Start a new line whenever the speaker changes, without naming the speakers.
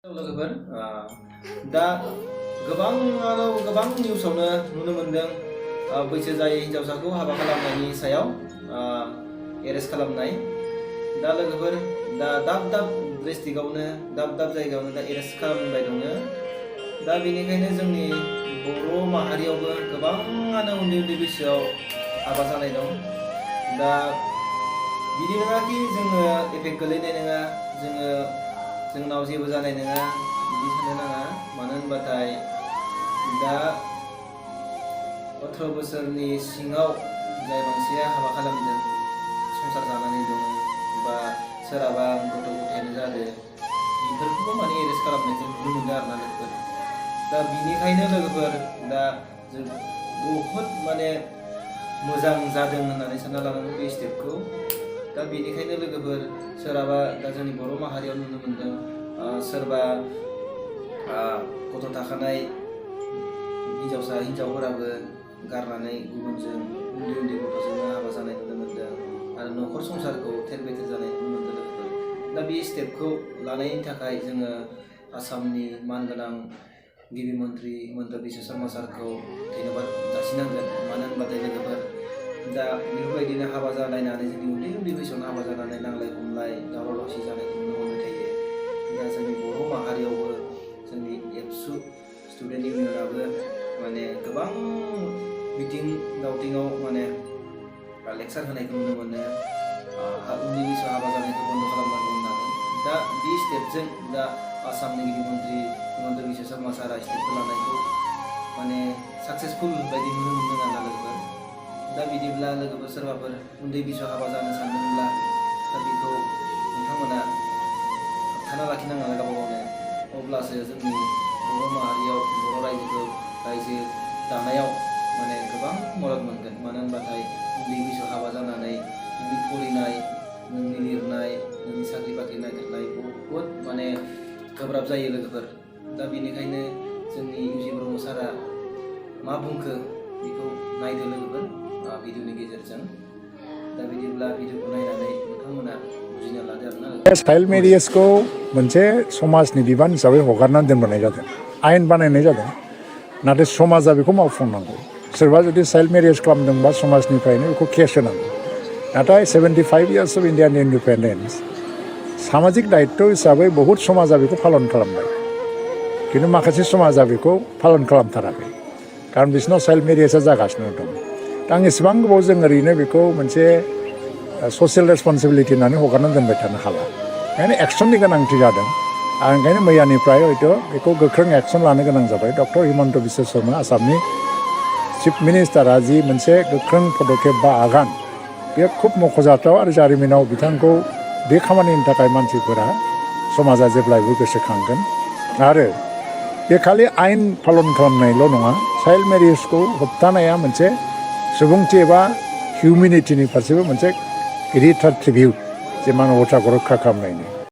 लोगोफोर दा गोबां निउसावनो नुनो मोनदों बैसो जायै हिन्जावसाखौ हाबा खालामनायनि सायाव एरेस्ट खालामनाय दा लोगोफोर दा दाब डिस्ट्रिक्टआवनो दाब जायगायावनो दा एरेस्ट खालामबाय दङ दा बेनिखायनो जोंनि बर' माहारियावबो गोबाङानो उन्दै बैसोआव हाबा जानाय दं दा बिदि नङाखि जोङो एफेक्ट गोलैनाय नङा जोंनाव जेबो जानाय नङा बिदि साननो नाङा मानो होनबाथाय दा 18 बोसोरनि सिङाव जाय मानसिया हाबा खालामदों संसार जानानै दङ बा सोरहाबा गथ' गथायानो जादों बेफोरखौबो माने एरेस्ट खालामनायखौ नुनो मोनदों आरोना लोगोफोर दा बिनिखायनो लोगोफोर दा जों बहुद माने मोजां जादों होननानै सानना लानांगौ बे स्टेपखौ दा बेनिखायनो लोगोफोर सोरहाबा दा जोंनि बर' माहारियाव नुनो मोनदों सोरबा गथ' थाखानाय हिन्जावफोराबो गारनानै गुबुनजों उन्दै गथ'जोंनो हाबा जानाय नुनो मोनदों आरो न'खर संसारखौ थेर बेथेर जानाय नुनो मोनदों लोगोफोर दा बे स्टेपखौ लानायनि थाखाय जोङो आसामनि मानगोनां गिबि मन्त्रि हिमन्त बिश्व शर्मा सारखौ धन्यबाद जासिनांगोन मानो होनबाथाय लोगोफोर दा बेफोरबायदिनो हाबा जालायनानै जोंनि उन्दै बैसोआवनो हाबा जानानै नांलाय खमलाय दावराव दावसि जानायखौ नुनो मोनबाय थायो दा जोंनि बर' माहारियावबो जोंनि एबसु स्टुडेन्ट इउनियनाबो माने गोबां मिटिं दावथिङाव माने लेक्सार होनायखौ नुनो मोनो उन्दै बैसोआव हाबा जानायखौ बन्द' खालामनांगौ होननानै दा बे स्टेपजों दा आसामनि गिबि मन्त्रि हिमन्त बिश्व शर्मा सारा स्टेपखौ लानायखौ माने साक्सेसफुल बायदि नुनो मोनदों आरोना लोगोफोर दा बिदिब्ला लोगोफोर सोरबाफोर उन्दै बैसोआव हाबा जानो सानदोंब्ला दा बेखौ नोंथांमोना होबथाना लाखिनांगोन गावबा गावनो अब्लासो जोंनि बर' माहारियाव बर' रायजो दानायाव माने गोबां मदद मोनगोन मानो होनबाथाय उन्दै बैसोआव हाबा जानानै नोंनि फरायनाय नोंनि लिरनाय नोंनि साख्रि बाख्रि नागिरनाय बहुद माने गोब्राब जायो लोगोफोर दा बेनिखायनो जोंनि इउजि ब्रह्म सारा मा बुंखो बेखौ नायदो लोगोफोर भिडिअनि गेजेरजों दा बिदिब्ला भिडिअखौ नायनानै नोंथांमोना बुजिना लादो आरोना
चाइल्ड मेरिजखौ मोनसे समाजनि बिबान हिसाबै हगारनानै दोनबोनाय जादों आयेन बानायनाय जादों नाथाय समाजा बेखौ मावफुंनांगौ सोरबा जुदि चाइल्ड मेरिज खालामदोंबा समाजनिफ्रायनो बेखौ केस होनांगौ नाथाय 75 years of Indian independence सामाजिक दायित्व हिसाबै बहुत समाजा बेखौ पालन खालामबाय खिन्थु माखासे समाजा बेखौ पालन खालामथाराखै खारन बिसोरनाव चाइल्ड मेरिजआ जागासिनो दं दा आं एसेबां गोबाव जों ओरैनो बेखौ मोनसे ससियेल रेसपन्सिबिलिटि होननानै हगारनानै दोनबाय थानो हाला ओंखायनो एक्सननि गोनांथि जादों आं ओंखायनो मैयानिफ्राय हयथ' बेखौ गोख्रों एक्सन लानो गोनां जाबाय डक्टर हिमन्त बिश्व शर्मा आसामनि चिफ मिनिस्टारा जि मोनसे गोख्रों पदक्षेप बा आगान बे खुब मख'जाथाव आरो जारिमिनाव बिथांखौ बे खामानिनि थाखाय मानसिफोरा समाजा जेब्लायबो गोसोखांगोन आरो बे खालि आयेन पालन खालामनायल' नङा चाइल्ड मेरिजखौ होबथानाया मोनसे सुबुंथि एबा हिउमेनिटिनि फारसेबो मोनसे गिदिरथार ट्रिबिउट जे मानबताखौ रैखा खालामनायनि